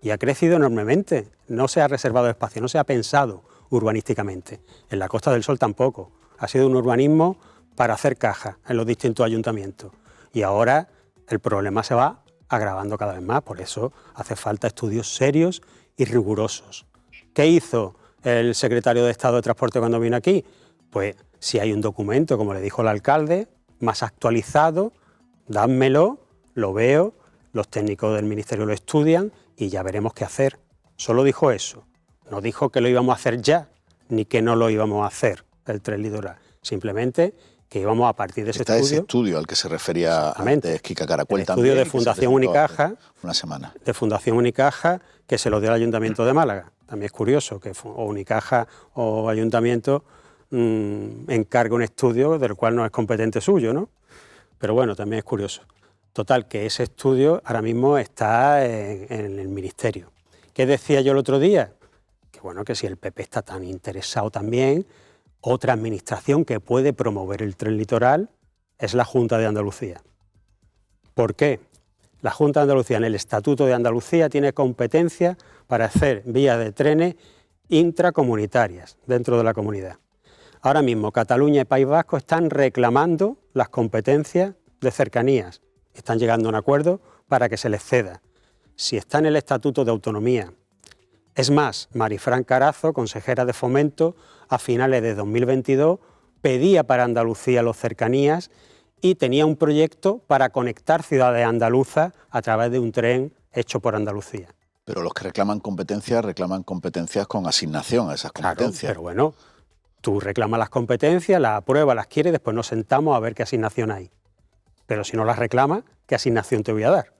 S3: y ha crecido enormemente. No se ha reservado espacio, no se ha pensado urbanísticamente. En la Costa del Sol tampoco. Ha sido un urbanismo para hacer caja en los distintos ayuntamientos. Y ahora el problema se va agravando cada vez más, por eso hace falta estudios serios y rigurosos. ¿Qué hizo el secretario de Estado de Transporte cuando vino aquí? Pues si hay un documento, como le dijo el alcalde, más actualizado, dádmelo, lo veo, los técnicos del Ministerio lo estudian y ya veremos qué hacer. Solo dijo eso, no dijo que lo íbamos a hacer ya, ni que no lo íbamos a hacer, el tren litoral, simplemente que íbamos a partir de ese estudio.
S1: Ese estudio al que se refería antes Kika Caracuel también.
S3: El estudio de Fundación Unicaja.
S1: Una semana.
S3: De Fundación Unicaja, que se lo dio al Ayuntamiento de Málaga. También es curioso que o Unicaja o Ayuntamiento encargue un estudio del cual no es competente suyo, ¿no? Pero bueno, también es curioso. Total, que ese estudio ahora mismo está en el Ministerio. ¿Qué decía yo el otro día? Que bueno, que si el PP está tan interesado también, otra administración que puede promover el tren litoral es la Junta de Andalucía. ¿Por qué? La Junta de Andalucía en el Estatuto de Andalucía tiene competencia para hacer vías de trenes intracomunitarias dentro de la comunidad. Ahora mismo Cataluña y País Vasco están reclamando las competencias de cercanías. Están llegando a un acuerdo para que se les ceda. Si está en el Estatuto de Autonomía. Es más, Marifran Carazo, consejera de Fomento, a finales de 2022 pedía para Andalucía los cercanías y tenía un proyecto para conectar ciudades andaluzas a través de un tren hecho por Andalucía.
S1: Pero los que reclaman competencias con asignación a esas competencias.
S3: Claro, pero bueno, tú reclamas las competencias, las apruebas, las quieres y después nos sentamos a ver qué asignación hay. Pero si no las reclamas, ¿qué asignación te voy a dar?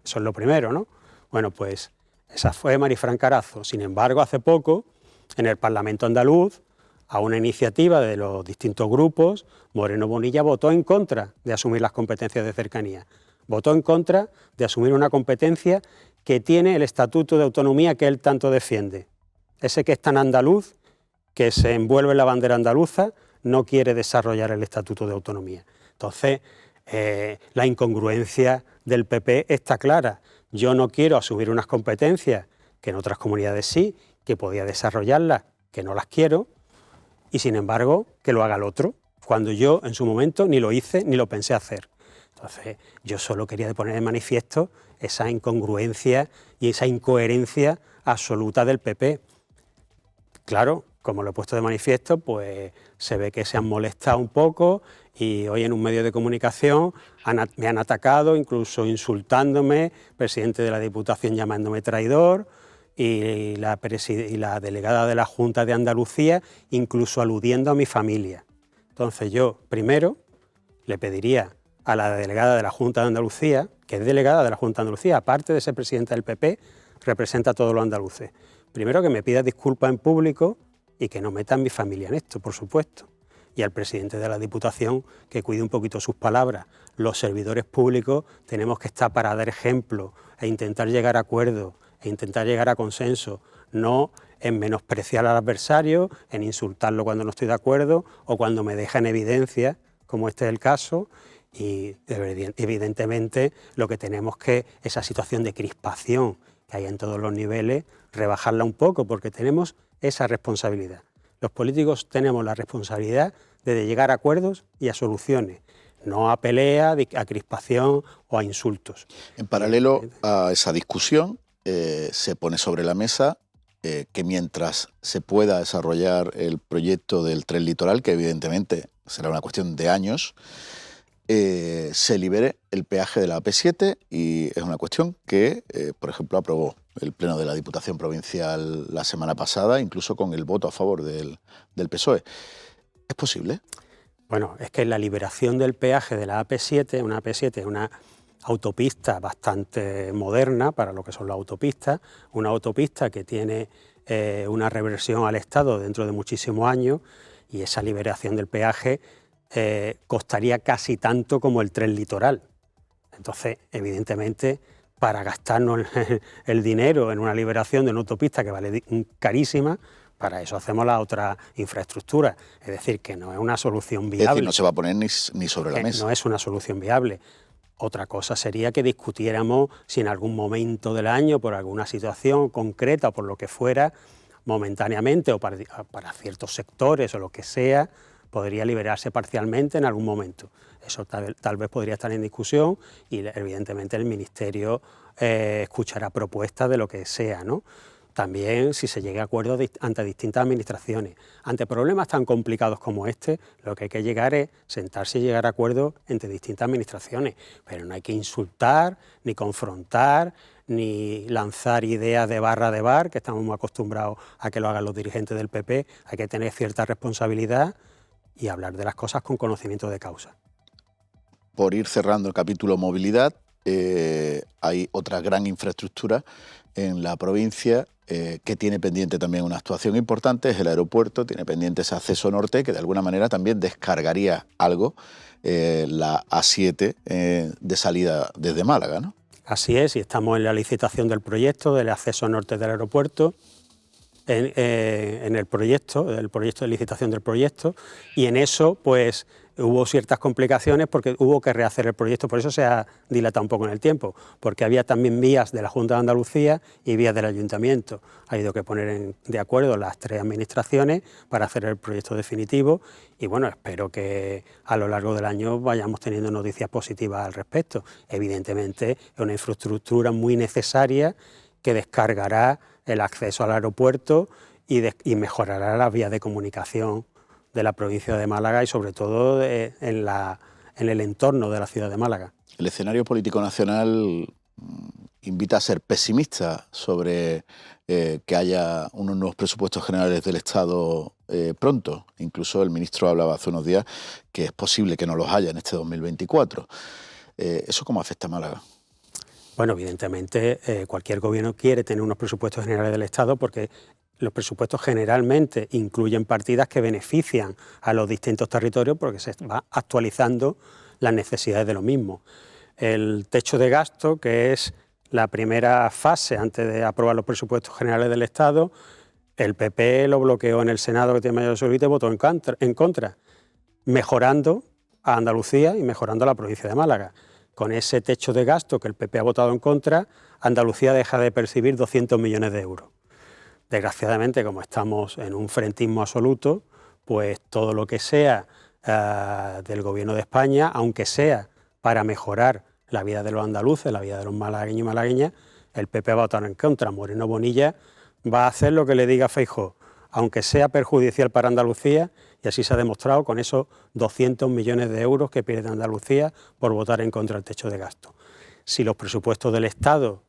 S3: Eso es lo primero, ¿no? Bueno, pues esa fue Marifran Carazo. Sin embargo, hace poco, en el Parlamento andaluz, a una iniciativa de los distintos grupos, Moreno Bonilla votó en contra de asumir las competencias de cercanía. Votó en contra de asumir una competencia que tiene el Estatuto de Autonomía que él tanto defiende. Ese que es tan andaluz, que se envuelve en la bandera andaluza, no quiere desarrollar el Estatuto de Autonomía. Entonces, la incongruencia del PP está clara. Yo no quiero asumir unas competencias que en otras comunidades sí, que podía desarrollarlas, que no las quiero, y sin embargo que lo haga el otro, cuando yo en su momento ni lo hice ni lo pensé hacer. Entonces yo solo quería poner de manifiesto esa incongruencia y esa incoherencia absoluta del PP. Claro, como lo he puesto de manifiesto, pues se ve que se han molestado un poco y hoy en un medio de comunicación me han atacado, incluso insultándome, presidente de la Diputación llamándome traidor, y la delegada de la Junta de Andalucía incluso aludiendo a mi familia. Entonces yo, primero, le pediría a la delegada de la Junta de Andalucía, que es delegada de la Junta de Andalucía, aparte de ser presidenta del PP, representa a todos los andaluces. Primero que me pida disculpas en público y que no meta a mi familia en esto, por supuesto. Y al presidente de la Diputación que cuide un poquito sus palabras. Los servidores públicos tenemos que estar para dar ejemplo e intentar llegar a acuerdos, e intentar llegar a consenso, no en menospreciar al adversario, en insultarlo cuando no estoy de acuerdo o cuando me deja en evidencia, como este es el caso, y evidentemente lo que tenemos que, esa situación de crispación que hay en todos los niveles, rebajarla un poco, porque tenemos esa responsabilidad. Los políticos tenemos la responsabilidad de llegar a acuerdos y a soluciones, no a pelea, a crispación o a insultos.
S1: En paralelo a esa discusión, se pone sobre la mesa que mientras se pueda desarrollar el proyecto del tren litoral, que evidentemente será una cuestión de años, se libere el peaje de la AP7 y es una cuestión que, por ejemplo, aprobó el Pleno de la Diputación Provincial la semana pasada, incluso con el voto a favor del PSOE. ¿Es posible?
S3: Bueno, es que la liberación del peaje de la AP7, una AP7 es una autopista bastante moderna para lo que son las autopistas, una autopista que tiene una reversión al Estado dentro de muchísimos años, y esa liberación del peaje costaría casi tanto como el tren litoral. Entonces, evidentemente, para gastarnos el dinero en una liberación de una autopista que vale carísima, para eso hacemos la otra infraestructura. Es decir, que no es una solución viable.
S1: Es decir, no se va a poner ni sobre la mesa.
S3: No es una solución viable. Otra cosa sería que discutiéramos si en algún momento del año, por alguna situación concreta o por lo que fuera, momentáneamente o para ciertos sectores o lo que sea, podría liberarse parcialmente en algún momento. Eso tal vez podría estar en discusión y evidentemente el Ministerio escuchará propuestas de lo que sea, ¿no? También si se llega a acuerdos ante distintas administraciones. Ante problemas tan complicados como este, lo que hay que llegar es sentarse y llegar a acuerdos entre distintas administraciones, pero no hay que insultar, ni confrontar, ni lanzar ideas de barra de bar, que estamos muy acostumbrados a que lo hagan los dirigentes del PP. Hay que tener cierta responsabilidad y hablar de las cosas con conocimiento de causa.
S1: Por ir cerrando el capítulo movilidad, hay otra gran infraestructura en la provincia que tiene pendiente también una actuación importante, es el aeropuerto, tiene pendiente ese acceso norte que de alguna manera también descargaría algo la A7 de salida desde Málaga, ¿no?
S3: Así es, y estamos en la licitación del proyecto del acceso norte del aeropuerto, en el proyecto de licitación del proyecto, y en eso pues hubo ciertas complicaciones porque hubo que rehacer el proyecto, por eso se ha dilatado un poco en el tiempo, porque había también vías de la Junta de Andalucía y vías del Ayuntamiento. Ha habido que poner de acuerdo las tres administraciones para hacer el proyecto definitivo y bueno, espero que a lo largo del año vayamos teniendo noticias positivas al respecto. Evidentemente es una infraestructura muy necesaria que descargará el acceso al aeropuerto y mejorará las vías de comunicación de la provincia de Málaga y sobre todo en el entorno de la ciudad de Málaga.
S1: El escenario político nacional invita a ser pesimista sobre que haya unos nuevos presupuestos generales del Estado pronto. Incluso el ministro hablaba hace unos días que es posible que no los haya en este 2024. ¿Eso cómo afecta a Málaga?
S3: Bueno, evidentemente cualquier gobierno quiere tener unos presupuestos generales del Estado porque los presupuestos generalmente incluyen partidas que benefician a los distintos territorios porque se va actualizando las necesidades de lo mismo. El techo de gasto, que es la primera fase antes de aprobar los presupuestos generales del Estado, el PP lo bloqueó en el Senado, que tiene mayoría absoluta, y votó en contra, mejorando a Andalucía y mejorando a la provincia de Málaga. Con ese techo de gasto que el PP ha votado en contra, Andalucía deja de percibir 200 millones de euros. Desgraciadamente, como estamos en un frentismo absoluto, pues todo lo que sea del Gobierno de España, aunque sea para mejorar la vida de los andaluces, la vida de los malagueños y malagueñas, el PP va a votar en contra. Moreno Bonilla va a hacer lo que le diga Feijóo, aunque sea perjudicial para Andalucía, y así se ha demostrado con esos 200 millones de euros que pierde Andalucía por votar en contra del techo de gasto. Si los presupuestos del Estado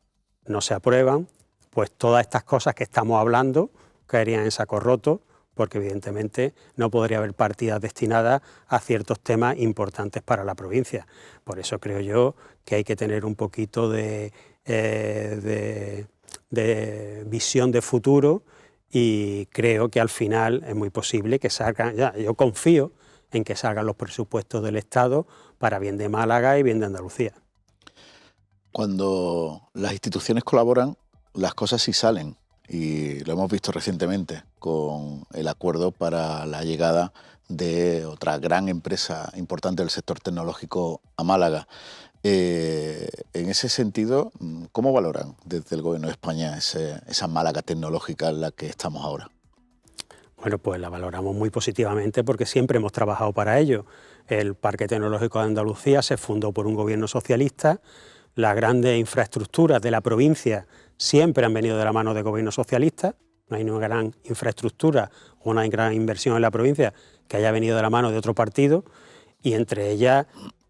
S3: no se aprueban, pues todas estas cosas que estamos hablando caerían en saco roto, porque evidentemente no podría haber partidas destinadas a ciertos temas importantes para la provincia. Por eso creo yo que hay que tener un poquito de visión de futuro, y creo que al final es muy posible que salgan, yo confío en que salgan los presupuestos del Estado para bien de Málaga y bien de Andalucía.
S1: Cuando las instituciones colaboran, las cosas sí salen. Y lo hemos visto recientemente con el acuerdo para la llegada de otra gran empresa importante del sector tecnológico a Málaga. En ese sentido, ¿cómo valoran desde el Gobierno de España esa Málaga tecnológica en la que estamos ahora?
S3: Bueno, pues la valoramos muy positivamente porque siempre hemos trabajado para ello. El Parque Tecnológico de Andalucía se fundó por un gobierno socialista. Las grandes infraestructuras de la provincia siempre han venido de la mano de gobiernos socialistas. No hay una gran infraestructura o una gran inversión en la provincia que haya venido de la mano de otro partido, y entre ellas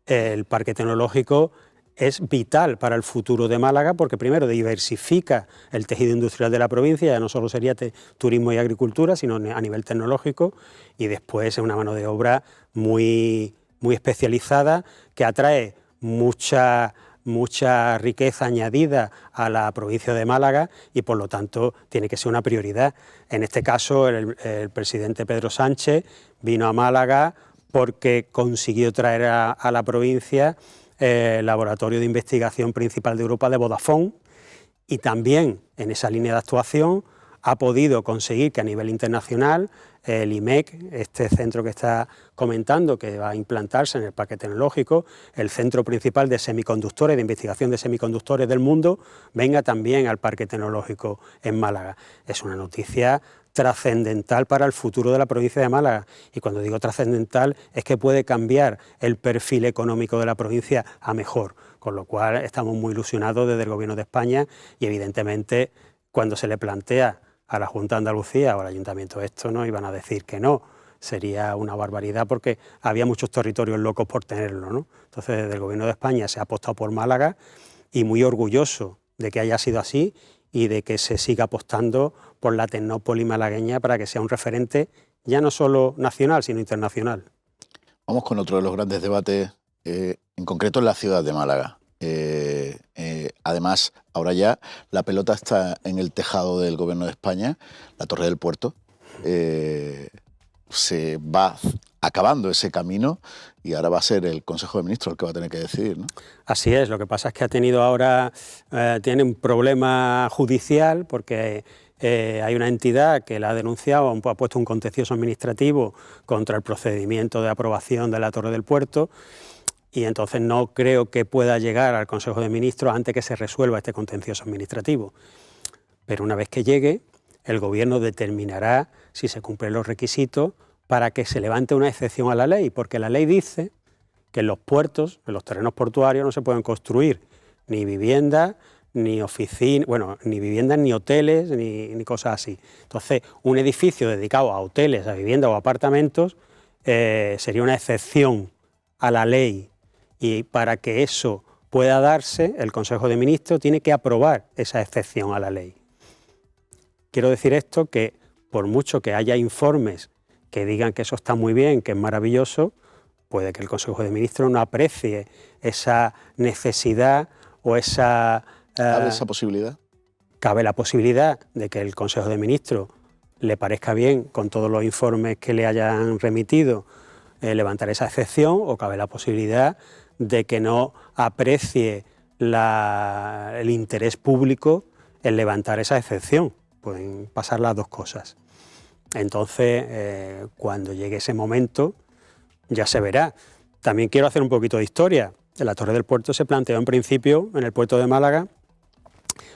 S3: el Parque Tecnológico es vital para el futuro de Málaga porque primero diversifica el tejido industrial de la provincia, ya no solo sería turismo y agricultura, sino a nivel tecnológico, y después es una mano de obra muy especializada que atrae mucha riqueza añadida a la provincia de Málaga y por lo tanto tiene que ser una prioridad. En este caso el presidente Pedro Sánchez vino a Málaga porque consiguió traer a la provincia el laboratorio de investigación principal de Europa de Vodafone, y también en esa línea de actuación ha podido conseguir que a nivel internacional el IMEC, este centro que está comentando, que va a implantarse en el Parque Tecnológico, el centro principal de semiconductores, de investigación de semiconductores del mundo, venga también al Parque Tecnológico en Málaga. Es una noticia trascendental para el futuro de la provincia de Málaga, y cuando digo trascendental es que puede cambiar el perfil económico de la provincia a mejor, con lo cual estamos muy ilusionados desde el Gobierno de España, y evidentemente cuando se le plantea a la Junta de Andalucía o al Ayuntamiento esto, no iban a decir que no, sería una barbaridad porque había muchos territorios locos por tenerlo, ¿no? Entonces desde el Gobierno de España se ha apostado por Málaga, y muy orgulloso de que haya sido así y de que se siga apostando por la tecnópoli malagueña para que sea un referente ya no solo nacional, sino internacional.
S1: Vamos con otro de los grandes debates, en concreto en la ciudad de Málaga. Además, ahora ya la pelota está en el tejado del Gobierno de España, la Torre del Puerto. Se va acabando ese camino y ahora va a ser el Consejo de Ministros el que va a tener que decidir, ¿no?
S3: Así es, lo que pasa es que ha tenido ahora, tiene un problema judicial porque hay una entidad que la ha denunciado, ha puesto un contencioso administrativo contra el procedimiento de aprobación de la Torre del Puerto, y entonces no creo que pueda llegar al Consejo de Ministros antes que se resuelva este contencioso administrativo. Pero una vez que llegue, el Gobierno determinará si se cumplen los requisitos para que se levante una excepción a la ley, porque la ley dice que en los puertos, en los terrenos portuarios, no se pueden construir ni viviendas, ni oficinas, bueno, ni viviendas, ni hoteles, ni cosas así. Entonces, un edificio dedicado a hoteles, a viviendas o apartamentos sería una excepción a la ley, y para que eso pueda darse, el Consejo de Ministros tiene que aprobar esa excepción a la ley. Quiero decir esto, que por mucho que haya informes que digan que eso está muy bien, que es maravilloso, puede que el Consejo de Ministros no aprecie esa necesidad o esa...
S1: ¿Cabe esa posibilidad?
S3: Cabe la posibilidad de que el Consejo de Ministros le parezca bien, con todos los informes que le hayan remitido, levantar esa excepción, o cabe la posibilidad de que no aprecie el interés público en levantar esa excepción. Pueden pasar las dos cosas. Entonces, cuando llegue ese momento, ya se verá. También quiero hacer un poquito de historia. La Torre del Puerto se planteó en principio en el puerto de Málaga,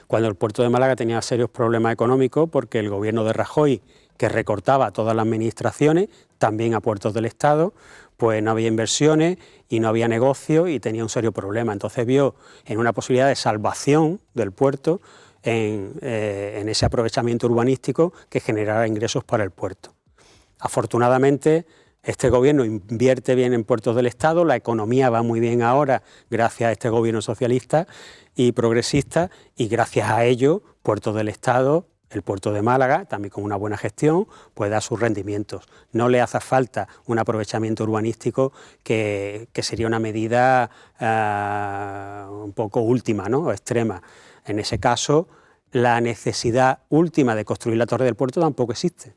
S3: cuando el puerto de Málaga tenía serios problemas económicos, porque el gobierno de Rajoy, que recortaba a todas las administraciones, también a puertos del Estado, pues no había inversiones y no había negocio y tenía un serio problema. Entonces vio en una posibilidad de salvación del puerto en ese aprovechamiento urbanístico que generara ingresos para el puerto. Afortunadamente, este gobierno invierte bien en puertos del Estado, la economía va muy bien ahora gracias a este gobierno socialista y progresista, y gracias a ello, Puertos del Estado, el puerto de Málaga, también con una buena gestión, puede dar sus rendimientos. No le hace falta un aprovechamiento urbanístico que sería una medida un poco última, ¿no?, o extrema. En ese caso, la necesidad última de construir la Torre del Puerto tampoco existe.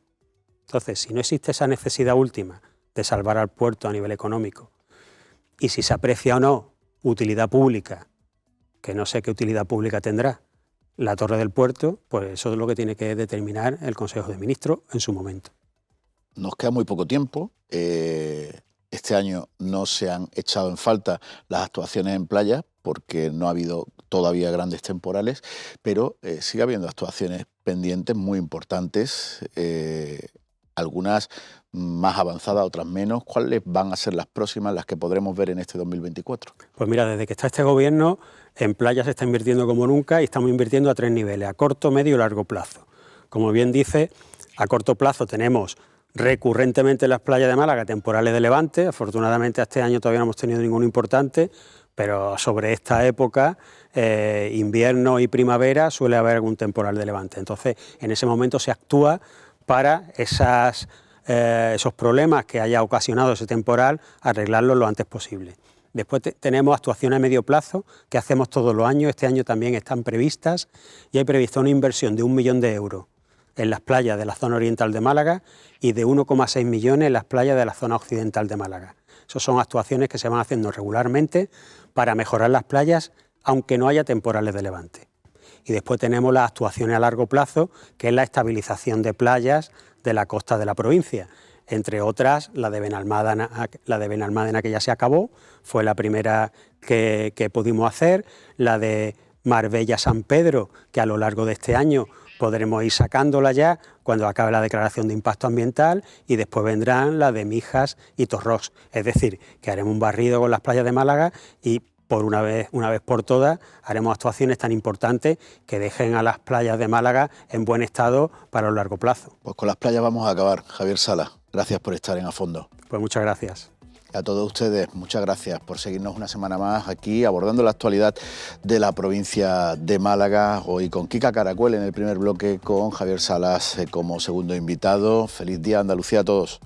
S3: Entonces, si no existe esa necesidad última de salvar al puerto a nivel económico, y si se aprecia o no utilidad pública, que no sé qué utilidad pública tendrá la Torre del Puerto, pues eso es lo que tiene que determinar el Consejo de Ministros en su momento.
S1: Nos queda muy poco tiempo. Este año no se han echado en falta las actuaciones en playa porque no ha habido todavía grandes temporales, pero sigue habiendo actuaciones pendientes muy importantes, algunas más avanzadas, otras menos. ¿Cuáles van a ser las próximas, las que podremos ver en este 2024?
S3: Pues mira, desde que está este gobierno, en playa se está invirtiendo como nunca, y estamos invirtiendo a 3 niveles, a corto, medio y largo plazo. Como bien dice, a corto plazo tenemos recurrentemente en las playas de Málaga temporales de levante. Afortunadamente este año todavía no hemos tenido ninguno importante, pero sobre esta época, invierno y primavera, suele haber algún temporal de levante. Entonces, en ese momento se actúa para esos problemas que haya ocasionado ese temporal, arreglarlos lo antes posible. Después tenemos actuaciones a medio plazo que hacemos todos los años. Este año también están previstas, y hay prevista una inversión de 1 millón de euros en las playas de la zona oriental de Málaga y de 1,6 millones en las playas de la zona occidental de Málaga. Esas son actuaciones que se van haciendo regularmente para mejorar las playas, aunque no haya temporales de levante. Y después tenemos las actuaciones a largo plazo, que es la estabilización de playas de la costa de la provincia. Entre otras, la de Benalmádena, que ya se acabó, fue la primera que pudimos hacer, la de Marbella-San Pedro, que a lo largo de este año podremos ir sacándola ya cuando acabe la declaración de impacto ambiental, y después vendrán la de Mijas y Torrox. Es decir, que haremos un barrido con las playas de Málaga y por una vez por todas haremos actuaciones tan importantes que dejen a las playas de Málaga en buen estado para el largo plazo.
S1: Pues con las playas vamos a acabar. Javier Sala, gracias por estar en A Fondo.
S3: Pues muchas gracias.
S1: A todos ustedes, muchas gracias por seguirnos una semana más aquí abordando la actualidad de la provincia de Málaga. Hoy con Kika Caracuel en el primer bloque, con Javier Salas como segundo invitado. Feliz día Andalucía a todos.